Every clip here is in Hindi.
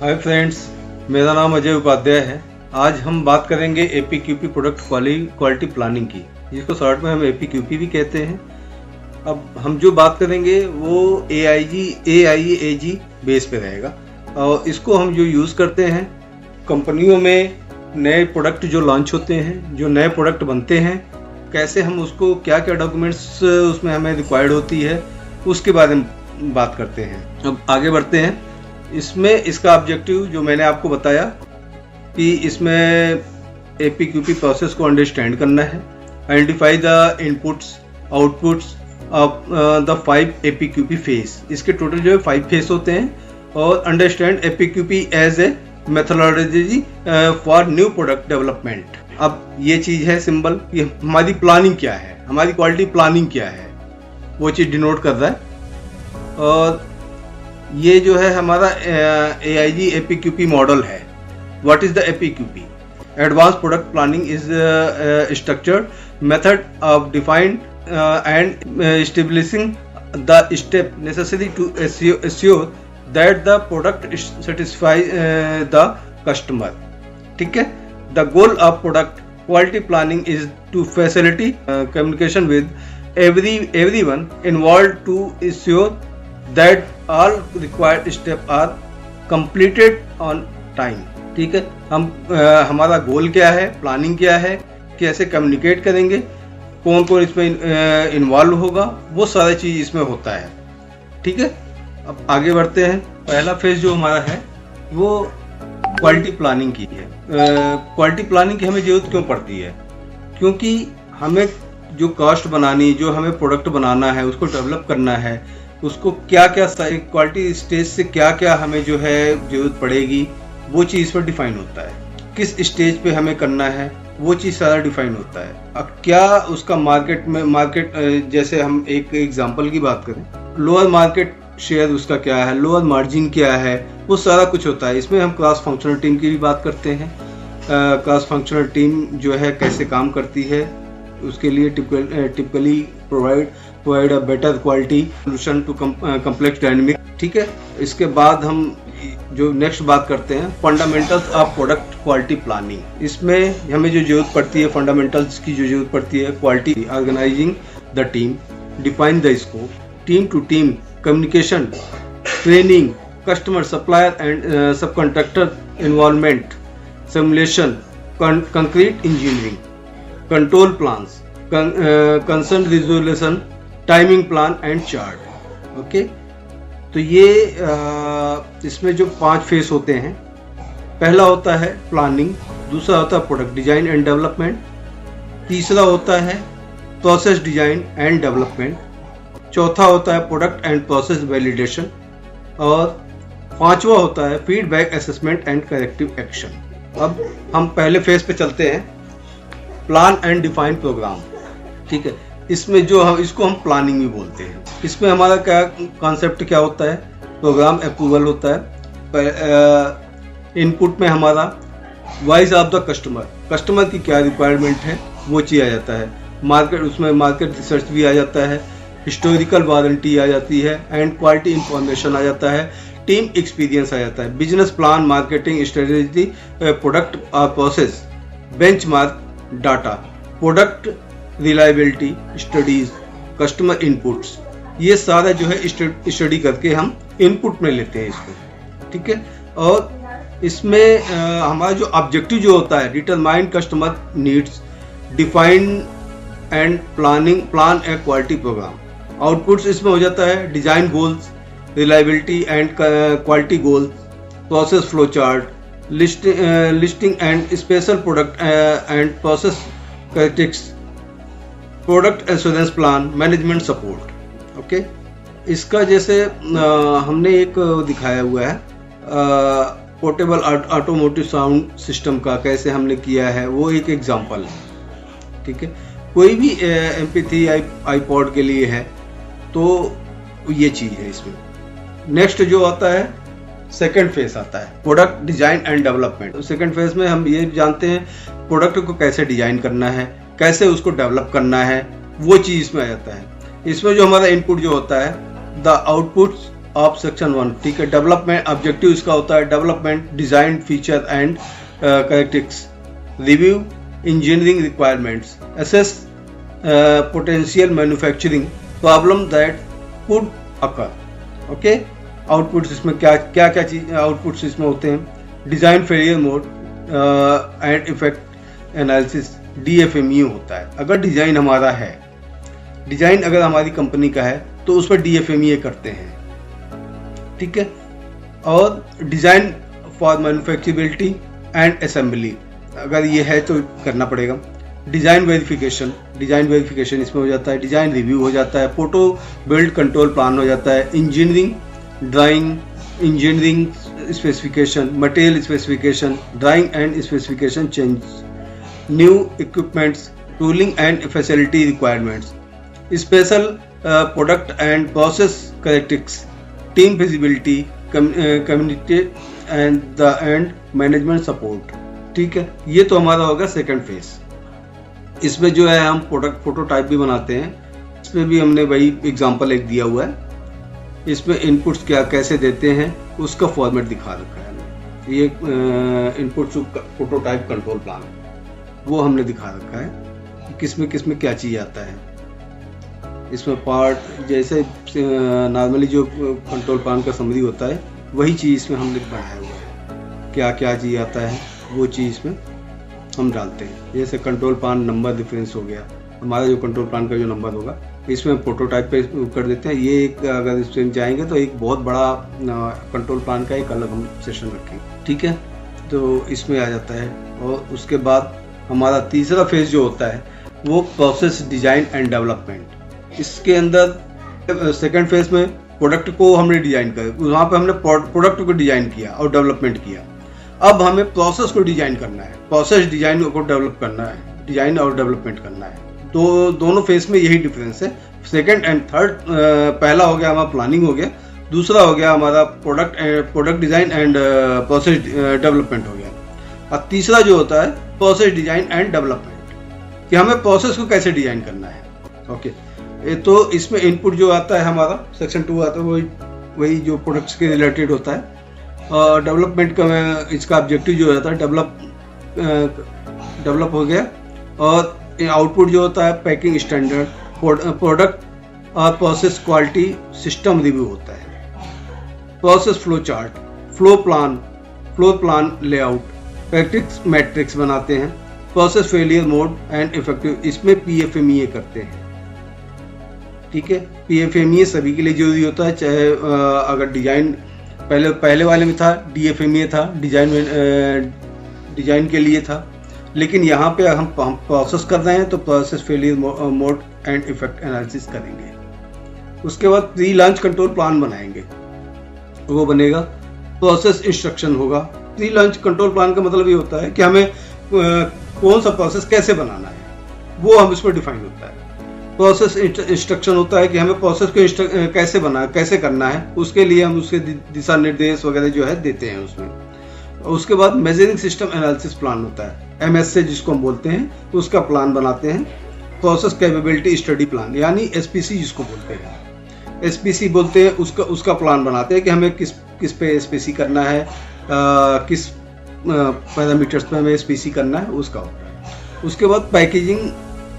हाय फ्रेंड्स, मेरा नाम अजय उपाध्याय है। आज हम बात करेंगे एपीक्यूपी प्रोडक्ट क्वालिटी प्लानिंग की, जिसको शॉर्ट में हम एपीक्यूपी भी कहते हैं। अब हम जो बात करेंगे वो AIEAG बेस पे रहेगा और इसको हम जो यूज़ करते हैं कंपनियों में नए प्रोडक्ट जो लॉन्च होते हैं, जो नए प्रोडक्ट बनते हैं, कैसे हम उसको क्या क्या डॉक्यूमेंट्स उसमें हमें रिक्वायर्ड होती है, उसके बारे में बात करते हैं। अब आगे बढ़ते हैं। इसमें इसका ऑब्जेक्टिव जो मैंने आपको बताया कि इसमें एपीक्यूपी प्रोसेस को अंडरस्टैंड करना है, identify the inputs outputs of the 5 APQP phase. इसके टोटल जो है 5 फेस होते हैं और understand APQP as a methodology for new product development. अब ये चीज़ है सिंबल कि हमारी प्लानिंग क्या है, हमारी क्वालिटी प्लानिंग क्या है, वो चीज़ डिनोट कर रहा है। और ये जो है हमारा AIG एपीक्यूपी मॉडल है। What is the APQP? Advance product planning is structured method of defined and establishing the step necessary to assure that the product satisfy the customer. ठीक है। The goal of product quality planning is to facility communication with everyone involved to ensure that all required steps are completed on time। ठीक है। हम हमारा गोल क्या है, प्लानिंग क्या है, कैसे कम्युनिकेट करेंगे, कौन कौन इसमें इन्वॉल्व होगा, वो सारी चीज़ इसमें होता है। ठीक है। अब आगे बढ़ते हैं। पहला फेज जो हमारा है वो क्वालिटी प्लानिंग की है। क्वालिटी प्लानिंग की हमें जरूरत क्यों पड़ती है? क्योंकि हमें जो कॉस्ट बनानी, जो हमें प्रोडक्ट बनाना है, उसको डेवलप करना है, उसको क्या क्या क्वालिटी स्टेज से क्या क्या हमें जो है जरूरत पड़ेगी, वो चीज़ पर डिफाइन होता है। किस स्टेज पे हमें करना है वो चीज़ सारा डिफाइन होता है। अब क्या उसका मार्केट जैसे हम एक एग्जांपल की बात करें, लोअर मार्केट शेयर उसका क्या है, लोअर मार्जिन क्या है, वो सारा कुछ होता है। इसमें हम क्रॉस फंक्शनल टीम की भी बात करते हैं। क्रॉस फंक्शनल टीम जो है कैसे काम करती है, उसके लिए typically provide a better quality solution to complex dynamic. ठीक है। इसके बाद हम जो नेक्स्ट बात करते हैं fundamentals of product quality planning. इसमें हमें जो जरूरत पड़ती है, फंडामेंटल्स की जो जरूरत पड़ती है, quality organizing the team, define the scope, team to team communication, training, customer supplier and subcontractor involvement, simulation, concrete engineering, control plans, concern resolution, timing plan and chart. Okay. तो ये इसमें जो 5 फेस होते हैं, पहला होता है प्लानिंग, दूसरा होता है प्रोडक्ट डिजाइन एंड डेवलपमेंट, तीसरा होता है प्रोसेस डिजाइन एंड डेवलपमेंट, चौथा होता है प्रोडक्ट एंड प्रोसेस वैलिडेशन और 5वां होता है feedback assessment and corrective action. अब हम पहले फेज पे चलते हैं, प्लान एंड डिफाइन प्रोग्राम। ठीक है। इसमें जो हम इसको हम प्लानिंग भी बोलते हैं। इसमें हमारा क्या कॉन्सेप्ट क्या होता है? प्रोग्राम अप्रूवल होता है। इनपुट में हमारा वॉइस ऑफ द कस्टमर की क्या रिक्वायरमेंट है वो चीज़ आ जाता है। उसमें मार्केट रिसर्च भी आ जाता है, हिस्टोरिकल वारंटी आ जाती है एंड क्वालिटी इंफॉर्मेशन आ जाता है, टीम एक्सपीरियंस आ जाता है, business plan, marketing strategy, product process, benchmark data, product reliability studies, customer inputs, ये सारा जो है स्टडी करके हम इनपुट में लेते हैं इसको। ठीक है। और इसमें हमारा जो ऑब्जेक्टिव जो होता है, determine customer needs, define and plan a quality program. Outputs इसमें हो जाता है design goals, reliability and quality goals, process flow chart, listing and special product and process characteristics, product assurance plan, management support. Okay. इसका जैसे हमने एक दिखाया हुआ है पोर्टेबल ऑटोमोटिव साउंड सिस्टम का, कैसे हमने किया है, वो एक एग्जांपल है। ठीक है। कोई भी MP3 iPod के लिए है तो ये चीज़ है इसमें। नेक्स्ट जो आता है सेकेंड फेज आता है product design and development. Second phase में हम ये जानते हैं प्रोडक्ट को कैसे डिजाइन करना है, कैसे उसको डेवलप करना है, वो चीज़ इसमें आ जाता है। इसमें जो हमारा इनपुट जो होता है, द आउटपुट्स ऑफ सेक्शन 1। ठीक है, डेवलपमेंट ऑब्जेक्टिव इसका होता है development, design, feature and characteristics, review engineering requirements, assess potential manufacturing problem that could occur. Okay, outputs इसमें क्या चीज आउटपुट्स इसमें होते हैं, design failure mode and effect analysis, DFME होता है। अगर डिजाइन हमारा है, डिजाइन अगर हमारी कंपनी का है तो उस पर DFME करते हैं। ठीक है, और डिजाइन फॉर मैन्युफैक्चरेबिलिटी एंड असेंबली अगर ये है तो करना पड़ेगा। डिजाइन वेरिफिकेशन इसमें हो जाता है, डिजाइन रिव्यू हो जाता है, फोटो बिल्ड कंट्रोल प्लान हो जाता है, engineering drawing, engineering specification, material specification, drawing and specification change, new equipments, tooling and facility requirements, special product and process characteristics, team feasibility, community and management support. ठीक है, ये तो हमारा होगा सेकंड फेज। इसमें जो है हम प्रोडक्ट प्रोटोटाइप भी बनाते हैं, इसमें भी हमने वही एग्जांपल एक दिया हुआ है। इसमें इनपुट्स क्या कैसे देते हैं उसका फॉर्मेट दिखा रखा है हमने। ये इनपुट प्रोटोटाइप कंट्रोल प्लान वो हमने दिखा रखा है, किसमें क्या चीज आता है। इसमें पार्ट जैसे नॉर्मली जो कंट्रोल प्लान का समरी होता है वही चीज इसमें हमने बढ़ाया हुआ है, क्या चीज आता है वो चीज इसमें हम डालते हैं। जैसे कंट्रोल प्लान नंबर डिफरेंस हो गया, हमारा जो कंट्रोल प्लान का जो नंबर होगा इसमें प्रोटोटाइप पे कर देते हैं। ये एक अगर इसमें जाएंगे तो एक बहुत बड़ा कंट्रोल प्लान का एक अलग हम सेशन रखेंगे। ठीक है, तो इसमें आ जाता है। और उसके बाद हमारा तीसरा फेज जो होता है वो प्रोसेस डिजाइन एंड डेवलपमेंट। इसके अंदर सेकंड फेज में प्रोडक्ट को हमने डिजाइन किया, वहाँ पे हमने प्रोडक्ट को डिजाइन किया और डेवलपमेंट किया। अब हमें प्रोसेस को डिजाइन करना है, प्रोसेस डिजाइन को डेवलप करना है, डिजाइन और डेवलपमेंट करना है। तो दोनों फेज में यही डिफरेंस है। सेकंड एंड थर्ड, पहला हो गया हमारा प्लानिंग हो गया, दूसरा हो गया हमारा product design and process development हो गया, और तीसरा जो होता है प्रोसेस डिजाइन एंड डेवलपमेंट, कि हमें प्रोसेस को कैसे डिजाइन करना है। ओके, तो इसमें इनपुट जो आता है हमारा सेक्शन 2 आता है वही जो प्रोडक्ट्स के रिलेटेड होता है। और डेवलपमेंट का इसका ऑब्जेक्टिव जो रहता है डेवलप हो गया। और आउटपुट जो होता है पैकिंग स्टैंडर्ड, प्रोडक्ट और प्रोसेस क्वालिटी सिस्टम रिव्यू होता है। Process flow chart, flow plan layout, practice matrix बनाते हैं, process failure mode and effective, इसमें PFMEA करते हैं। ठीक है, PFMEA सभी के लिए जरूरी होता है, चाहे अगर डिजाइन पहले वाले में था DFMEA था, डिजाइन के लिए था, लेकिन यहाँ पे हम प्रोसेस कर रहे हैं तो process failure mode and effect analysis करेंगे। उसके बाद प्री लॉन्च कंट्रोल प्लान बनाएंगे, वो बनेगा, प्रोसेस इंस्ट्रक्शन होगा। प्री लॉन्च कंट्रोल प्लान का मतलब ये होता है कि हमें कौन सा प्रोसेस कैसे बनाना है, वो हम इसमें डिफाइन होता है। प्रोसेस इंस्ट्रक्शन होता है कि हमें प्रोसेस को कैसे करना है, उसके लिए हम उसके दिशा निर्देश वगैरह जो है देते हैं उसमें। उसके बाद मेजरिंग सिस्टम एनालिसिस प्लान होता है, MSA जिसको हम बोलते हैं, उसका प्लान बनाते हैं। प्रोसेस कैपेबिलिटी स्टडी प्लान यानी SPC जिसको बोलते हैं, SPC बोलते हैं, उसका प्लान बनाते हैं कि हमें किस पे SPC करना है, किस पैरामीटर्स पे हमें SPC करना है, उसका होता है। उसके बाद पैकेजिंग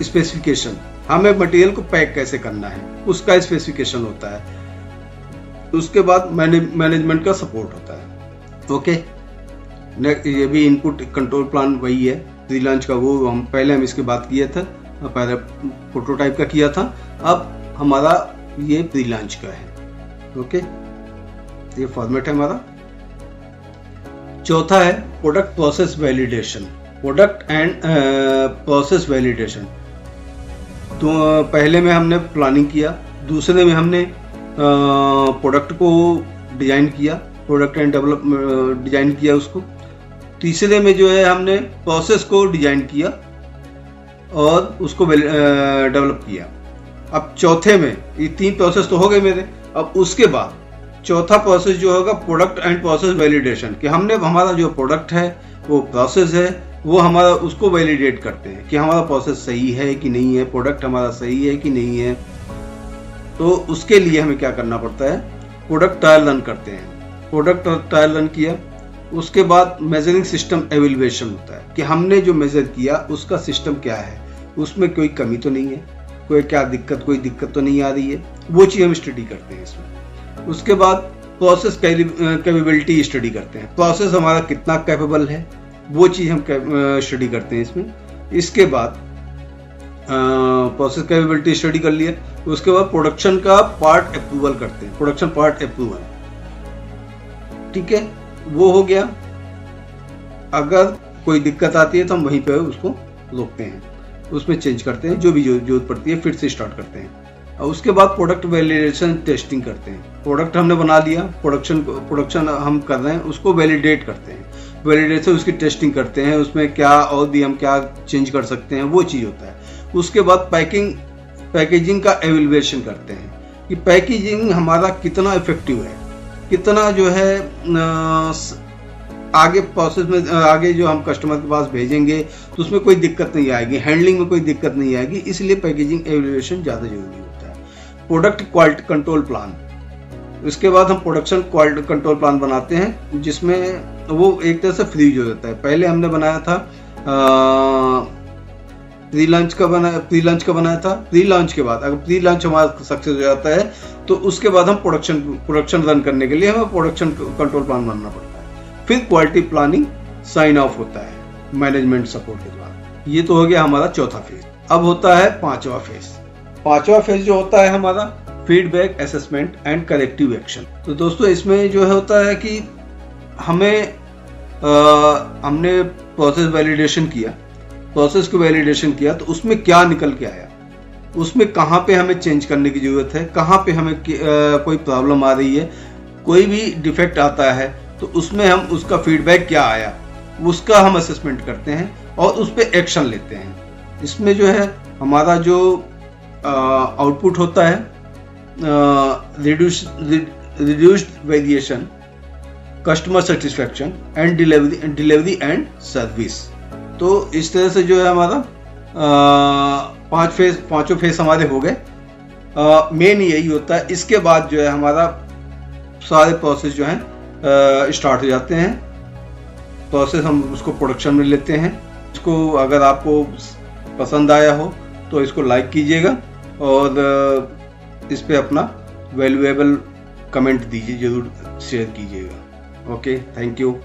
स्पेसिफिकेशन, हमें मटेरियल को पैक कैसे करना है उसका स्पेसिफिकेशन होता है। उसके बाद मैनेजमेंट का सपोर्ट होता है। ओके, ये भी इनपुट कंट्रोल प्लान वही है प्री लॉन्च का, वो हम इसके बात किया था, पहले प्रोटोटाइप का किया था, अब हमारा ये प्री लॉन्च का है। ओके, ये फॉर्मेट है हमारा। चौथा है product process validation, product and process validation. तो पहले में हमने प्लानिंग किया, दूसरे में हमने प्रोडक्ट को डिजाइन किया, प्रोडक्ट एंड डिजाइन किया उसको, तीसरे में जो है हमने प्रोसेस को डिजाइन किया और उसको डेवलप किया। अब चौथे में ये 3 प्रोसेस तो हो गए मेरे। अब उसके बाद चौथा प्रोसेस जो होगा प्रोडक्ट एंड प्रोसेस वैलिडेशन, कि हमने हमारा जो प्रोडक्ट है वो प्रोसेस है, वो हमारा उसको वैलिडेट करते हैं कि हमारा प्रोसेस सही है कि नहीं है, प्रोडक्ट हमारा सही है कि नहीं है। तो उसके लिए हमें क्या करना पड़ता है, प्रोडक्ट ट्रायल रन करते हैं। प्रोडक्ट ट्रायल रन किया, उसके बाद मेजरिंग सिस्टम एवेल्युएशन होता है कि हमने जो मेजर किया उसका सिस्टम क्या है, उसमें कोई कमी तो नहीं है, कोई दिक्कत तो नहीं आ रही है, वो चीज़ हम स्टडी करते हैं इसमें। उसके बाद प्रोसेस कैपेबिलिटी स्टडी करते हैं, प्रोसेस हमारा कितना कैपेबल है वो चीज़ हम स्टडी करते हैं इसमें। इसके बाद प्रोसेस कैपेबिलिटी स्टडी कर लिया, उसके बाद प्रोडक्शन का पार्ट अप्रूवल करते हैं, प्रोडक्शन पार्ट अप्रूवल, ठीक है, वो हो गया। अगर कोई दिक्कत आती है तो हम वहीं पे उसको रोकते हैं, उसमें चेंज करते हैं, जो भी जरूरत पड़ती है फिर से स्टार्ट करते हैं। और उसके बाद प्रोडक्ट वैलिडेशन टेस्टिंग करते हैं। प्रोडक्ट हमने बना लिया, प्रोडक्शन हम कर रहे हैं, उसको वैलिडेट करते हैं, वैलिडेशन उसकी टेस्टिंग करते हैं, उसमें क्या और भी हम क्या चेंज कर सकते हैं वो चीज़ होता है। उसके बाद पैकेजिंग का एवेल्युएशन करते हैं कि पैकेजिंग हमारा कितना इफेक्टिव है, कितना जो है आगे प्रोसेस में आगे जो हम कस्टमर के पास भेजेंगे तो उसमें कोई दिक्कत नहीं आएगी, हैंडलिंग में कोई दिक्कत नहीं आएगी, इसलिए पैकेजिंग एवेल्युएशन ज़्यादा जरूरी होता है। प्रोडक्ट क्वालिटी कंट्रोल प्लान, उसके बाद हम प्रोडक्शन क्वालिटी कंट्रोल प्लान बनाते हैं, जिसमें वो एक तरह से फ्रीज हो जाता है। पहले हमने बनाया था प्री लॉन्च का बनाया था। प्री लॉन्च के बाद अगर प्री लॉन्च हमारा सक्सेस हो जाता है तो उसके बाद हम प्रोडक्शन रन करने के लिए हमें प्रोडक्शन कंट्रोल प्लान बनाना पड़ता है। फिर क्वालिटी प्लानिंग साइन ऑफ होता है मैनेजमेंट सपोर्ट के बाद। ये तो हो गया हमारा चौथा फेज। अब होता है पांचवा फेज जो होता है हमारा feedback, assessment and corrective action. तो दोस्तों इसमें जो होता है कि हमने प्रोसेस को वैलिडेशन किया तो उसमें क्या निकल के आया, उसमें कहाँ पे हमें चेंज करने की जरूरत है, कहाँ पे हमें कोई प्रॉब्लम आ रही है, कोई भी डिफेक्ट आता है तो उसमें हम उसका फीडबैक क्या आया उसका हम असेसमेंट करते हैं और उस पर एक्शन लेते हैं। इसमें जो है हमारा जो आउटपुट होता है reduced variation, customer satisfaction and delivery and service. तो इस तरह से जो है हमारा पांचों फेज हमारे हो गए। मेन यही होता है। इसके बाद जो है हमारा सारे प्रोसेस जो हैं स्टार्ट हो जाते हैं। प्रोसेस हम उसको प्रोडक्शन में लेते हैं। इसको अगर आपको पसंद आया हो तो इसको लाइक कीजिएगा और इस पे अपना वैल्यूएबल कमेंट दीजिए, जरूर शेयर कीजिएगा। Okay, thank you.